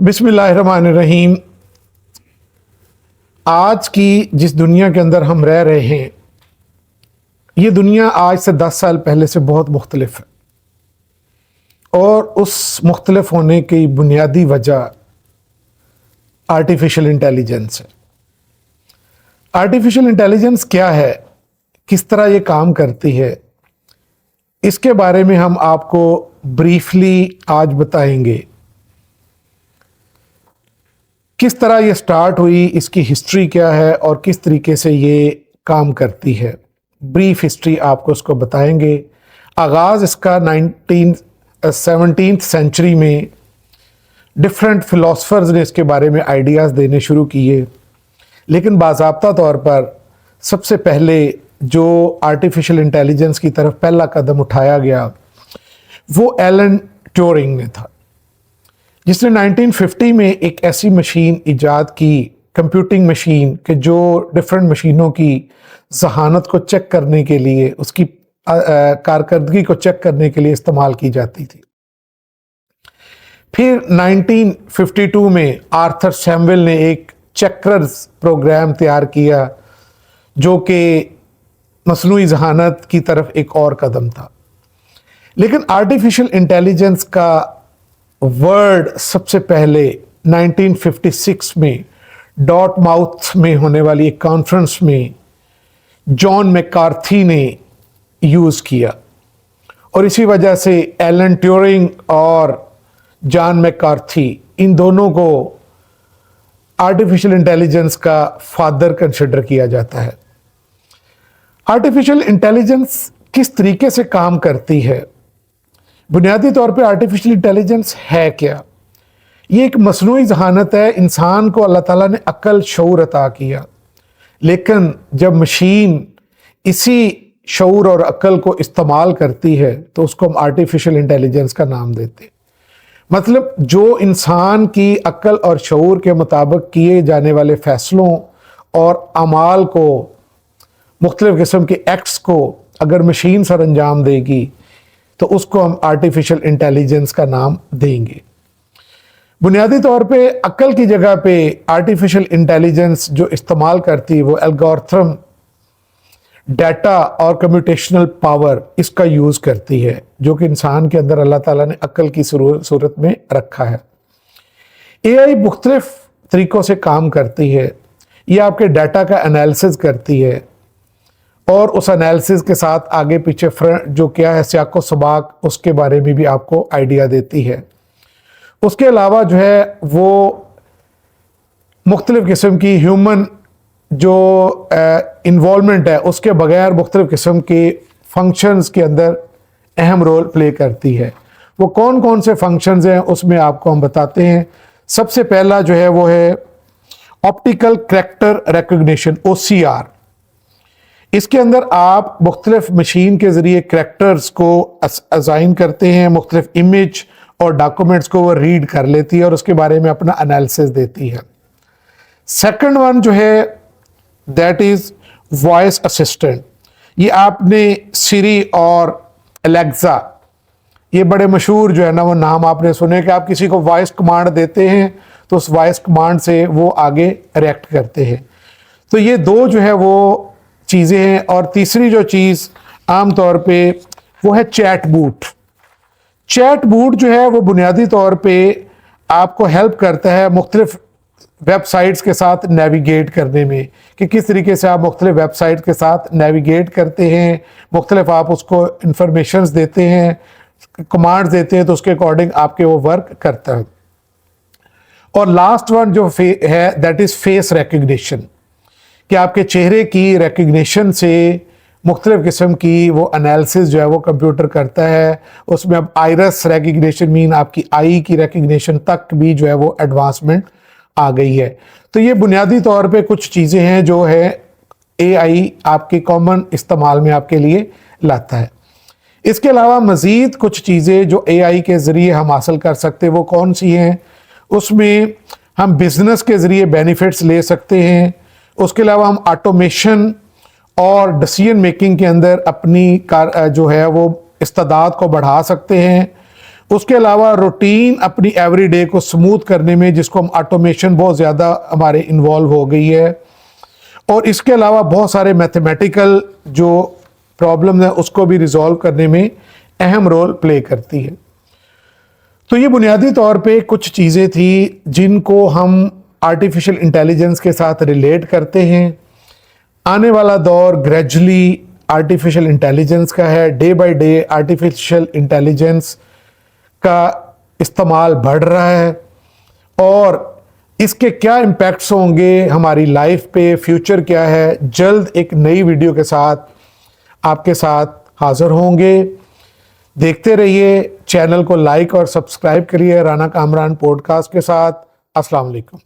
बिस्मिल्लाहिर्रहमानिर्रहीम। आज की जिस दुनिया के अंदर हम रह रहे हैं, ये दुनिया आज से 10 साल पहले से बहुत मुख्तलिफ है, और उस मुख्तलिफ होने की बुनियादी वजह आर्टिफिशियल इंटेलिजेंस है। आर्टिफिशियल इंटेलिजेंस क्या है, किस तरह ये काम करती है, इसके बारे में हम आपको ब्रीफली आज बताएंगे। किस तरह ये स्टार्ट हुई, इसकी हिस्ट्री क्या है और किस तरीके से ये काम करती है, ब्रीफ हिस्ट्री आपको उसको बताएंगे। आगाज़ इसका 17th सेंचुरी में डिफरेंट फ़िलासफ़र्स ने इसके बारे में आइडियाज़ देने शुरू किए, लेकिन बाज़ाब्ता तौर पर सबसे पहले जो आर्टिफिशियल इंटेलिजेंस की तरफ पहला कदम उठाया गया वो एलन ट्यूरिंग ने था, जिसने 1950 में एक ऐसी मशीन इजाद की, कंप्यूटिंग मशीन, कि जो डिफरेंट मशीनों की जहानत को चेक करने के लिए, उसकी कारकर्दगी को चेक करने के लिए इस्तेमाल की जाती थी। फिर 1952 में आर्थर सैमुअल ने एक चेकर्स प्रोग्राम तैयार किया, जो कि मसनूई जहानत की तरफ एक और कदम था। लेकिन आर्टिफिशियल इंटेलिजेंस का वर्ड सबसे पहले 1956 में डॉर्टमाउथ में होने वाली एक कॉन्फ्रेंस में जॉन मैकार्थी ने यूज़ किया, और इसी वजह से एलन ट्यूरिंग और जॉन मैकार्थी, इन दोनों को आर्टिफिशियल इंटेलिजेंस का फादर कंसिडर किया जाता है। आर्टिफिशियल इंटेलिजेंस किस तरीके से काम करती है, बुनियादी तौर पे आर्टिफिशियल इंटेलिजेंस है क्या? ये एक मसनूई जहानत है। इंसान को अल्लाह ताला ने अक्ल शऊर अता किया, लेकिन जब मशीन इसी शऊर और अक्ल को इस्तेमाल करती है तो उसको हम आर्टिफिशियल इंटेलिजेंस का नाम देते हैं। मतलब जो इंसान की अक्ल और शऊर के मुताबिक किए जाने वाले फ़ैसलों और अमाल को, मुख्तलिफ़ किस्म के एक्ट्स को अगर मशीन सर अंजाम देगी तो उसको हम आर्टिफिशियल इंटेलिजेंस का नाम देंगे। बुनियादी तौर पे अक्ल की जगह पे आर्टिफिशियल इंटेलिजेंस जो इस्तेमाल करती है वो एल्गोरिथम, डाटा और कंप्यूटेशनल पावर, इसका यूज़ करती है, जो कि इंसान के अंदर अल्लाह ताला ने अक्ल की सूरत में रखा है। एआई मुख्तलिफ तरीक़ों से काम करती है। ये आपके डाटा का एनालिसिस करती है, और उस एनालिसिस के साथ आगे पीछे फ्रंट जो क्या है, सियाको सबाक, उसके बारे में भी आपको आइडिया देती है। उसके अलावा जो है वो मुख्तलिफ़ किस्म की ह्यूमन जो इन्वॉल्वमेंट है उसके बगैर मुख्तलिफ़ किस्म के फंक्शंस के अंदर अहम रोल प्ले करती है। वो कौन कौन से फंक्शंस हैं उसमें आपको हम बताते हैं। सबसे पहला जो है वो है ऑप्टिकल कैरेक्टर रिकग्निशन, OCR। इसके अंदर आप मुख्तलिफ मशीन के ज़रिए करैक्टर्स को असाइन करते हैं, मुख्तलिफ इमेज और डॉक्यूमेंट्स को वो रीड कर लेती है और उसके बारे में अपना एनालिसिस देती है। सेकंड वन जो है दैट इज़ वॉइस असिस्टेंट। ये आपने सिरी और एलेक्सा, ये बड़े मशहूर जो है ना वो नाम आपने सुने, कि आप किसी को वॉइस कमांड देते हैं तो उस वॉइस कमांड से वो आगे रिएक्ट करते हैं। तो ये दो जो है वो चीज़ें हैं। और तीसरी जो चीज़ आम तौर पे वो है चैट बूट। चैट बूट जो है वो बुनियादी तौर पे आपको हेल्प करता है मुख्तलिफ वेबसाइट्स के साथ नेविगेट करने में, कि किस तरीके से आप मुख्तलिफ वेबसाइट्स के साथ नेविगेट करते हैं, मुख्तलिफ आप उसको इंफॉर्मेशंस देते हैं, कमांड्स देते हैं, तो उसके अकॉर्डिंग आपके वो वर्क करता है। और लास्ट वन जो है दैट इज़ फेस रिकग्निशन, कि आपके चेहरे की रिकग्निशन से मुख्तलिफ़ किस्म की वो एनालिसिस जो है वो कंप्यूटर करता है। उसमें अब आइरस रिकग्निशन मीन आपकी आई की रिकग्निशन तक भी जो है वो एडवांसमेंट आ गई है। तो ये बुनियादी तौर पे कुछ चीज़ें हैं जो है एआई आपके कॉमन इस्तेमाल में आपके लिए लाता है। इसके अलावा मज़ीद कुछ चीज़ें जो एआई के ज़रिए हम हासिल कर सकते हैं वो कौन सी हैं, उसमें हम बिज़नेस के ज़रिए बेनिफिट्स ले सकते हैं। उसके अलावा हम ऑटोमेशन और डिसीजन मेकिंग के अंदर अपनी जो है वो इस्तेदाद को बढ़ा सकते हैं। اس کے علاوہ روٹین اپنی ایوری ڈے کو سموتھ کرنے میں، جس کو ہم آٹومیشن بہت زیادہ ہمارے انوالو ہو گئی ہے، اور اس کے علاوہ بہت سارے میتھمیٹیکل جو پرابلم ہیں اس کو بھی ریزالو کرنے میں اہم رول پلے کرتی ہے۔ تو یہ بنیادی طور پہ کچھ چیزیں تھیں جن کو ہم آرٹیفیشل انٹیلیجنس کے ساتھ ریلیٹ کرتے ہیں۔ آنے والا دور گریجولی آرٹیفیشل انٹیلیجنس کا ہے، day by day artificial intelligence کا استعمال بڑھ رہا ہے، اور اس کے کیا امپیکٹس ہوں گے ہماری لائف پہ، فیوچر کیا ہے، جلد ایک نئی ویڈیو کے ساتھ آپ کے ساتھ حاضر ہوں گے۔ دیکھتے رہیے، چینل کو لائک اور سبسکرائب کریے رانا کامران پوڈ کاسٹ کے ساتھ۔ السلام علیکم۔